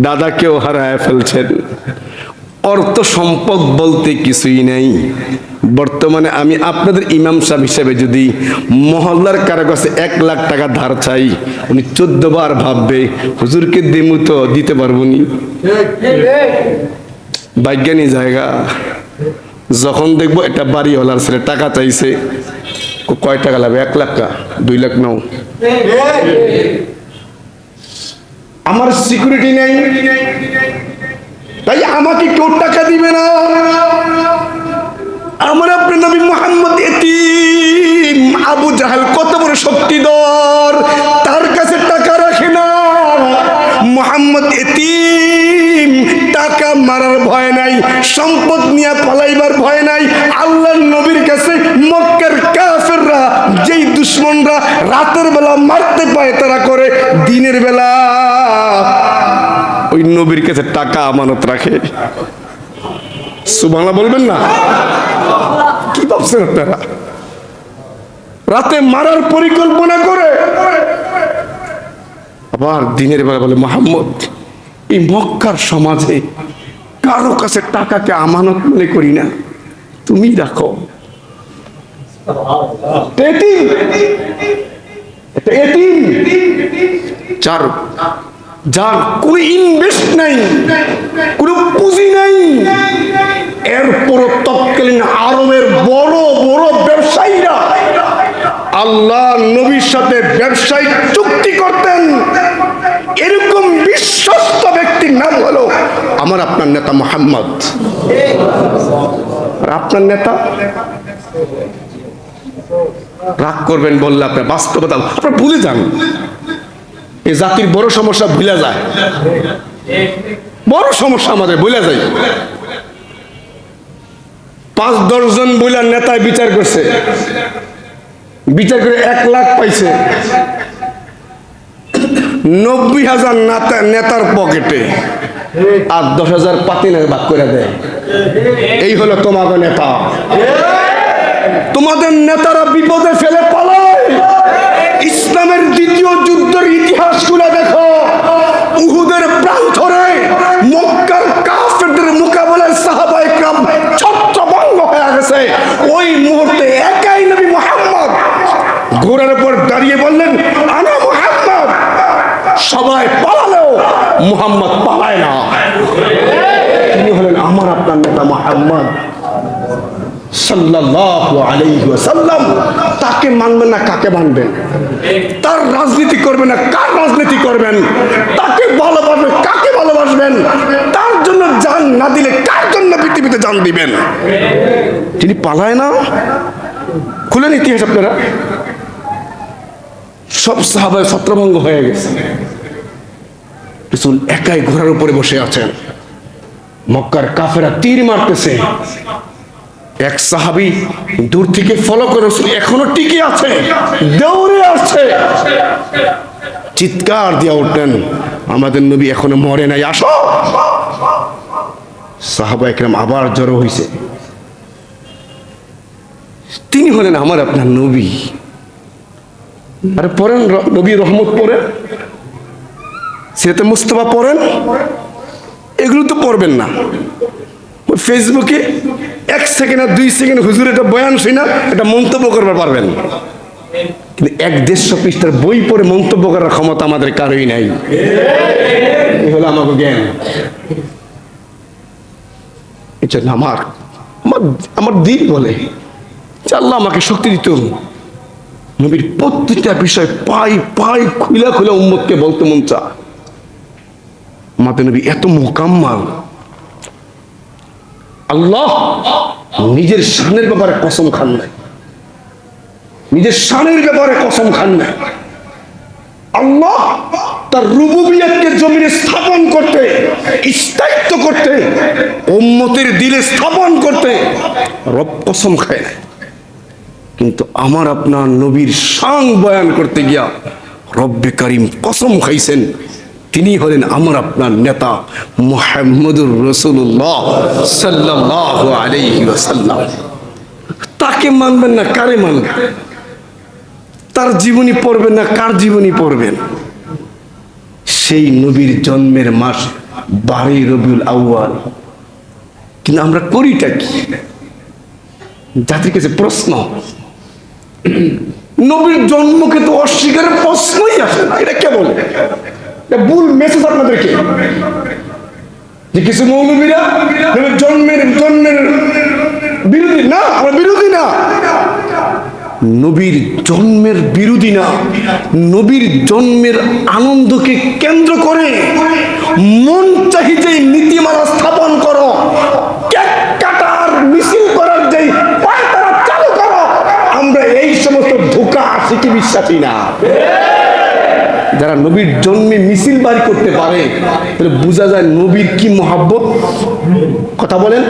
দাদাকেও হারায় ফেলছেন, অর্থ সম্পদ বলতে কিছুই নেই। বর্তমানে আমি আপনাদের ইমাম সাহেব হিসেবে যদি মহল্লার কারো কাছে 1 লাখ টাকা ধার চাই, উনি 14 বার ভাববে হুজুরকে দিমু তো দিতে পারবো নি, বৈজ্ঞানিক জায়গা। যখন দেখবো এটা বাড়িওয়ালার ছেলে টাকা চাইছে, কয় টাকা লাগবে, 1 লাখ, 2 লাখ নাও, আমার সিকিউরিটি নেই, তাই আমাকে কেউ টাকা দিবে না। আমার আপনার নবী মুহাম্মদ এতিম, আবু জাহেল কত বড় শক্তিধর, তার কাছে টাকা রাখে না। মুহাম্মদ এতিম, টাকা মারার ভয় নাই, সম্পদ নিয়ে পালাইবার ভয় নাই। আল্লাহর নবীর কাছে মক্কার কাফেররা, যেই দুশমনরা রাতের বেলা মারতে পায় তারা করে, দিনের বেলা ওই নবীর কাছে টাকা আমানত রাখে। সুবহানাল্লাহ বলবেন না? কি ভাবছেন আপনারা? রাতে মারার পরিকল্পনা করে আবার দিনের বেলা বলে মুহাম্মদ, এই মক্কার সমাজে কারো কাছে টাকাকে আমানত মনে করি না, তুমি রাখো। যার কোন ইনভেস্ট নাই, কোন পুঁজি নাই, এরপর তৎকালীন আরবের বড় বড় ব্যবসায়ীরা আল্লাহ নবীর সাথে ব্যবসায়িক চুক্তি করতেন। এরকম বিশ্বস্ত ব্যক্তির নাম হলো আমার আপনার নেতা মুহাম্মদ। আর আপনার নেতা রাগ করবেন বললে আপনার বাস্তবতা আপনার ভুলে যান। এই জাতির বড় সমস্যা ভুলে যায়, বড় সমস্যা আমাদের ভুলে যায়। 5-10 জন বইলা নেতায় বিচার করছে, বিচার করে 1 লাখ পাইছে, 90,000 নেতার পকেটে, আর 10,000 পাতিনের ভাগ করে দেয়। এই হলো তোমাদের নেতা। তোমাদের নেতারা বিপদে ফেলে পালায়। ইসলামের দ্বিতীয় যুদ্ধের ইতিহাস গুলো দেখো। উহুদের প্রান্তরে মক্কার কাফেরদের মোকাবেলায় সাহাবায়ে কেরাম ছত্রভঙ্গ হয়ে গেছে। ওই মুহূর্তে একাই নবী মুহাম্মদ ঘোড়ার উপর দাঁড়িয়ে বললেন, আনা মুহাম্মদ। সবাই পালালেও মুহাম্মদ পালায় না। তিনি হলেন আমার আপনার নেতা মুহাম্মদ সাল্লাল্লাহু আলাইহি ওয়াসাল্লাম। তাকে মানবেন না কাকে মানবেন? তার রাজনীতি করবেন না কার রাজনীতি করবেন? তাকে ভালোবাসবেন কাকে ভালোবাসবেন? তার জন্য জান না দিলে কার জন্য পৃথিবীতে জান দিবেন? তিনি পালায় না। খুলেন ইতিহাস আপনারা। সব সাহাবায়ে ছত্রভঙ্গ হয়ে গেছে, রাসূল একাই ঘোড়ার উপরে বসে আছেন। মক্কার কাফেররা তীর মারতেছে। এক সাহাবী দূর থেকে ফলো করে এখনো টিকে আছে, দৌড়ে আসছে, চিৎকার দিয়ে উঠলেন, আমাদের নবী এখনো মরে নাই, আসো। সাহাবায়ে কেরাম আবার জড়ো হইছে। তিনি হলেন আমার আপনার নবী। আরে পড়েন নবী রহমত পড়েন, সিরাতে মুস্তাফা পড়েন। এগুলো তো পড়বেন না। ফেসবুকে 1 সেকেন্ড আর 2 সেকেন্ড হুজুর একটা বয়ান শুনা এটা মন্তব্য করবার পারবেন, কিন্তু 1-150 পৃষ্ঠার বই পড়ে মন্তব্য করার ক্ষমতা আমাদের কারোই নাই। এই হলো আমাকে জ্ঞান। এটা আমার দিন বলে যে আল্লাহ আমাকে শক্তি দিত নবীর প্রত্যেকটা বিষয় পাই খুলা উম্মতকে বলতে মন চা। আমাদের নবী এত মুকাম্মাল। আল্লাহ নিজের শানের ব্যাপারে কসম খান নাই, নিজের শানের ব্যাপারে কসম খান নাই। আল্লাহ তার রুবুবিয়তকে জমিনে স্থাপন করতে, স্থায়িত্ব করতে, উম্মতের দিলে স্থাপন করতে রব কসম খায় না। কিন্তু আমার আপনার নবীর শান বয়ান করতে গিয়া রব্বে কারিম কসম খাইছেন। তিনি হলেন আমার আপনার নেতা মুহাম্মদুর রাসূলুল্লাহ সাল্লাল্লাহু আলাইহি ওয়াসাল্লাম। তাকে মানবেন না কারে মানবেন? তার জীবনী পড়বেন না কার জীবনী পড়বেন? সেই নবীর জন্মের মাস 12 রবিউল আউয়াল। কিন্তু আমরা করিটা কি? জাতির কাছে প্রশ্ন, নবীর জন্মকে তো অস্বীকারের প্রশ্নই আসে না। এটা কে বলে? ভুল মেসেজ আপনাদেরকে যে কিছু মৌলবীরা জন্মের বিরোধী না। আমরা বিরোধী না, নবীর জন্মের বিরোধী না। নবীর জন্মের আনন্দকে কেন্দ্র করে মন চাহিদে নীতিমালা স্থাপন করো, কেক কাটার মিছিল করার যে পায়তারা চালু করো। আমরা এই সমস্ত ধোঁকা আশিকি বিশ্বাসী না। যারা নবীর জন্মে মিছিল বাড়ি করতে পারে তাহলে বোঝা যায় নবীর কি মহাব্বত। কথা বলেন।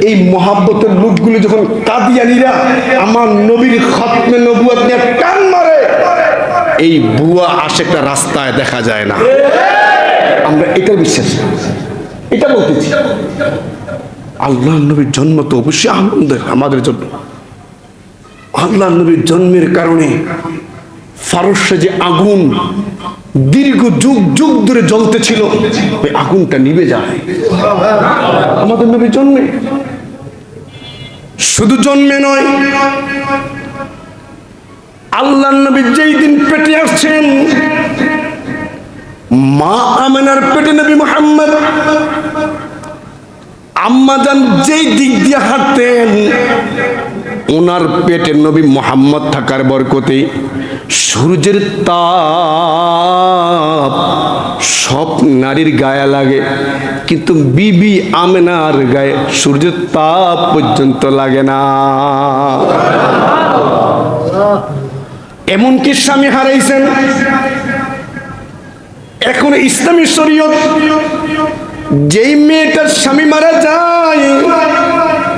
এই মহাব্বতের লোকগুলো যখন কাদিয়ানীরা আমার নবীর খতমে নবুয়ত নিয়ে টান মারে, এই বুয়া আশেকটা রাস্তায় দেখা যায় না। আমরা এটা বিশ্বাস, এটা বলতেছি। আল্লাহ নবীর জন্ম তো অবশ্যই আনন্দের আমাদের জন্য। আল্লাহ নবীর জন্মের কারণে ফারস্যে যে আগুন দীর্ঘ যুগ ধরে জ্বলতে ছিল, ওই আগুনটা নিভে যায় আমাদের নবীর জন্মে। শুধু জন্মে নয়, আল্লাহ নবী যেই দিন পেটে আসছেন, মা আমেনার পেটে নবী মুহাম্মদ আম্মা জান যেই দিক দিয়ে হাঁটতেন, ওনার পেটে নবী মুহাম্মদ থাকার বরকতে সূর্যের তাপ সব নারীর গায়ে লাগে, কিন্তু বিবি আমেনার গায়ে সূর্যের তাপ পর্যন্ত লাগে না। এমনকি স্বামী হারাইছেন, এখন ইসলামী শরীয়ত যেই মেয়েটার স্বামী মারা যায়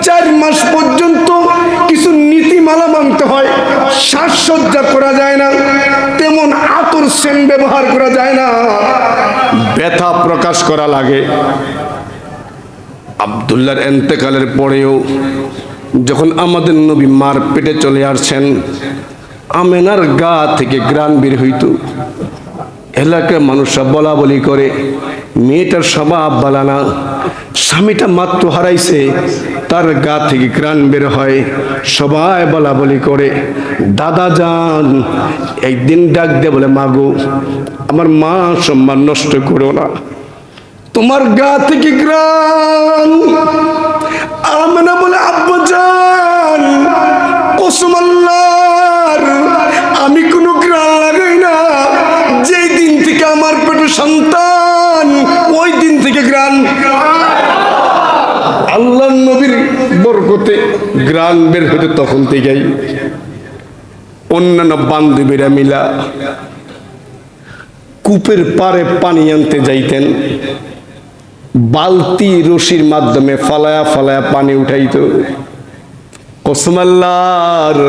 4 মাস পর্যন্ত কিছু নীতিমালা মানতে হয়। সাজসজ্জা করা যায় না, তেমন আতর সেন ব্যবহার করা যায় না, ব্যথা প্রকাশ করা লাগে। আব্দুল্লাহর ইন্তেকালের পরেও যখন আমাদের নবী মার পেটে চলে আসছেন, আমেনার গা থেকে ঘ্রাণ বের হইত। এলাকার মানুষরা বলা বলি করে, মেয়েটার স্বভাব বালা না, স্বামীটা মাত্র হারাইছে, তার গা থেকে ঘ্রাণ বের হয়। সবাই বলা বলি করে, দাদা যান একদিন ডাক দে বলে, মাগো আমার মা সম্মান নষ্ট করো না, তোমার গা থেকে ঘ্রাণ। আমেনা বলে, আব্বা যান কসম আল্লাহর, আমি কোনো ঘ্রাণ লাগাই না, যেই দিন থেকে আমার পেটে সন্তান ওই দিন থেকে ঘ্রাণ। আল্লাহ নবীর বরকতে ঘ্রাণ বের হইতে তখন থেকেই। অন্যান্য বান্ধবীরা মিলা কূপের পাড়ে পানি আনতে যাইতেন, বালতি রশির মাধ্যমে ফালায়া ফালায়া পানি উঠাইত। কসম আল্লাহর,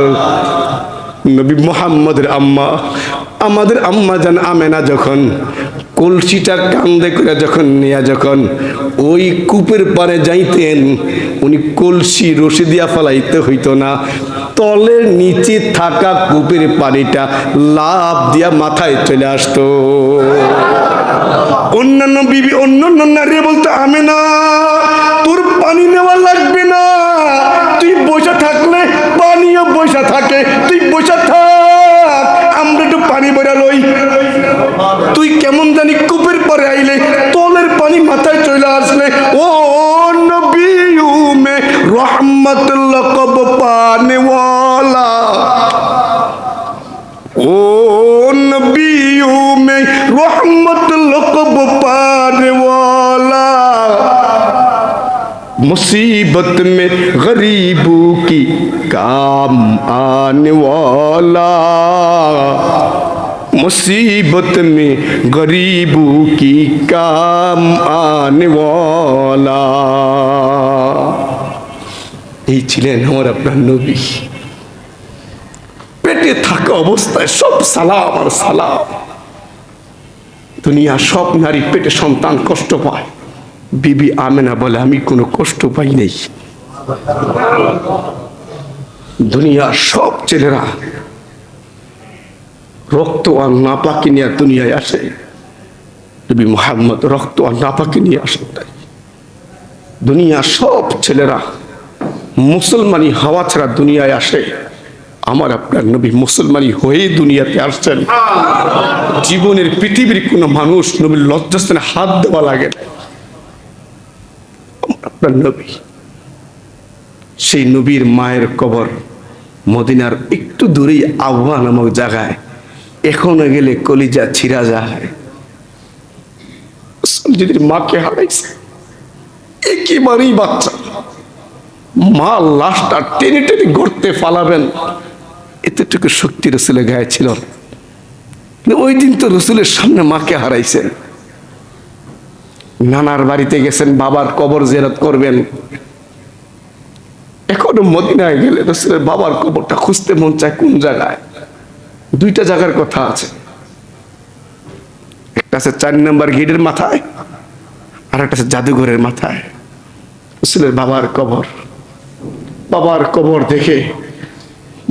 নবী মুহাম্মদের আম্মা, আমাদের আম্মা জান আমেনা যখন কলসিটা কান্দে করে যখন নিয়ে যখন ওই কূপের পারে যাইতেন, উনি কলসি রশি দিয়া ফালাইতে হইতো না, তলের নিচে থাকা কূপের পানিটা লাফ দিয়া মাথায় চলে আসতো। অন্যান্য বিবি অন্যান্য নারী বলতো, আমেনা তোর পানি নেওয়া লাগবে না, তুই বসে থাকলে পানিও বসে থাকে, তুই বসে থাক, আমরা একটু পানি বেড়া লই। তুই কেমন জানি কূপের পরে আইলে তলের পানি মাথায় চলে আসলে, ও নবিয়্যু মে রহমত লকব পানে ওয়ালা, ও নবিয়্যু মে রহমত লকব পানে ওয়ালা, मुसीबत में गरीबों की काम आने वाला, मुसीबत में गरीबों की काम आने वाला। এই ছিলেন আমার আপনার নবী। পেটে থাকা অবস্থায় সব সালাম আর সালাম। দুনিয়া সব নারী পেটে সন্তান কষ্ট পায়, বিবি আমেনা বলে, আমি কোনো কষ্ট পাই নাই। দুনিয়ার সব ছেলেরা রক্ত আর নাপাকি নিয়ে দুনিয়ায় আসে, নবী মুহাম্মদ রক্ত আর নাপাকি নিয়ে আসেন। দুনিয়ার সব ছেলেরা মুসলমানি হওয়া ছাড়া দুনিয়ায় আসে, আমার আপনার নবী মুসলমানি হয়ে দুনিয়াতে আসছেন। জীবনের পৃথিবীর কোনো মানুষ নবীর লজ্জাস্থানে হাত দেওয়া লাগে না। আপনার নবী, সেই নবীর মায়ের কবর মদিনার একটু দূরেই আবওয়া নামক জায়গায়, এখনো গেলে কলিজা ছিঁড়া যায়। যদি মাকে হারাইছে, একেবারেই বাচ্চা, মা লাশটা টেনে টেনে গর্তে ফালাবেন, এতটুকু শক্তি রসুলের গায়ে ছিল। ওই দিন তো রসুলের সামনে মাকে হারাইছেন। নানার বাড়িতে গেছেন, বাবার কবর জিয়ারত করবেন, এখনো মদিনায় গেলে রসুলের বাবার কবরটা খুঁজতে মন চায়। কোন জায়গায়? 2টা জায়গার কথা আছে, একটা আছে 4 নম্বর গেটের মাথায়, আর একটা আছে জাদুঘরের মাথায়। রসুলের বাবার কবর, বাবার কবর দেখে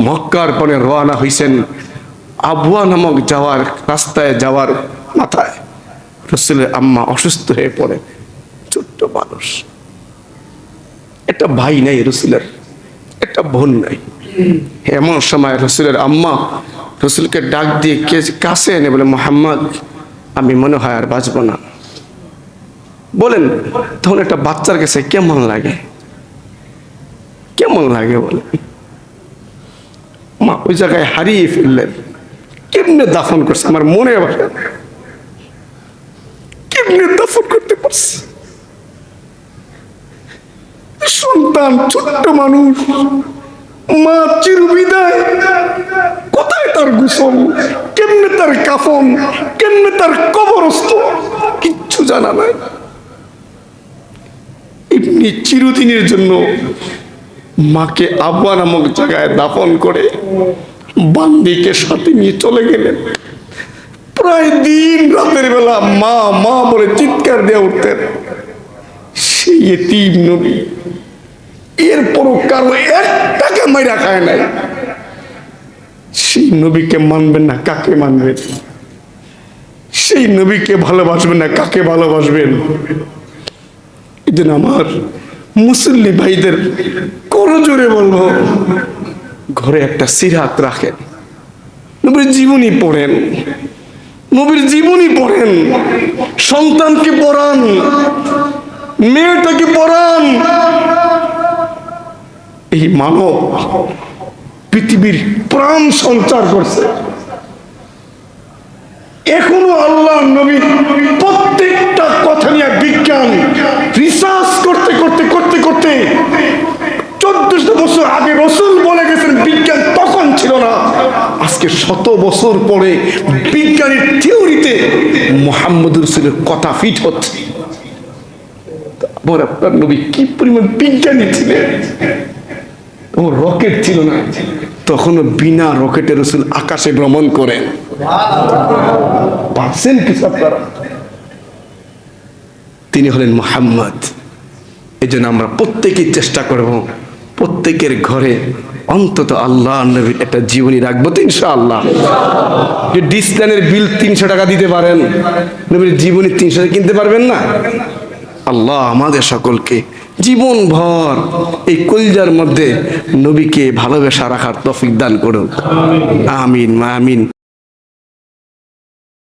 মক্কার পরে রওনা হইছেন। আবওয়া নামক যাওয়ার রাস্তায় যাওয়ার মাথায় রসুলের আম্মা অসুস্থ হয়ে পড়ে, ছোট্ট মানুষ, একটা ভাই নাই রসুলের, একটা বোন নাই। এমন সময় রসুলের আম্মা রসুলকে ডাক দিয়ে কাছে এনে বলে, মুহাম্মদ আমি মনে হয় আর বাঁচবো না। বলেন তখন একটা বাচ্চার কাছে কেমন লাগে? কেমন লাগে বলে? ওই জায়গায় হারিয়ে ফেললেন। কেমনে দাফন করছে আমার মনে হয়, কেমনে দাফন করতে পারছে? সন্তান, ছোট্ট মানুষ, মা চিরবিদায়, কোথায় তার গোসল, কেমনে তার কাফন, কেমনে তার কবরস্থ, কিচ্ছু জানা নাই। এমনি চিরদিনের জন্য মাকে আব্বা নামক জায়গায় দাফন করে বান্দিকে সাথে নিয়ে চলে গেলেন। প্রায় দিন রাতের বেলা মা মা বলে চিৎকার দিয়ে উঠতেন। সেই এতিম নবী এরপরও কারো এক টাকা মাইরা খায় নাই। সেই নবীকে মানবেন না কাকে মানবেন? সেই নবীকে ভালোবাসবেন না কাকে ভালোবাসবেন? এই জন্য আমার মুসল্লি ভাইদের করজোরে বলবো, ঘরে একটা সিরাত রাখেন, নবীর জীবনী পড়েন, নবীর জীবনী পড়েন, সন্তানকে পড়ান, মেয়েটাকে পড়ান। এই মানব পৃথিবীর প্রাণ সঞ্চার করছে। এখনো আল্লাহ নবী প্রত্যেকটা কথা নিয়ে বিজ্ঞান রিসার্চ করতে করতে করতে করতে 1400 বছর আগে রসুল বলে গেছেন, বিজ্ঞান তখন ছিল না। আজকে 100 বছর পরে বিজ্ঞানের থিওরিতে মুহাম্মদ রাসূলের কথা ফিট হচ্ছে। আপনার নবী কি পরিমাণ বিজ্ঞানী ছিলেন! রকেট ছিল না, তখনও বিনা রকেটে রাসূল আকাশে ভ্রমণ করেন। পাচ্ছেন কিছু আপনারা? তিনি হলেন মুহাম্মদ। এই জন্য আমরা প্রত্যেকেই চেষ্টা করব, প্রত্যেকের ঘরে অন্তত আল্লাহ নবীর একটা জীবনী রাখবো তো ইনশাআল্লাহ। যে ডিসপ্লেনের বিল 300 টাকা দিতে পারেন, নবীর জীবনী 300 টাকা কিনতে পারবেন না? আল্লাহ আমাদের সকলকে জীবন ভর এই কলিজার মধ্যে নবীকে ভালোবাসা রাখার তৌফিক দান করুন। আমিন আমিন।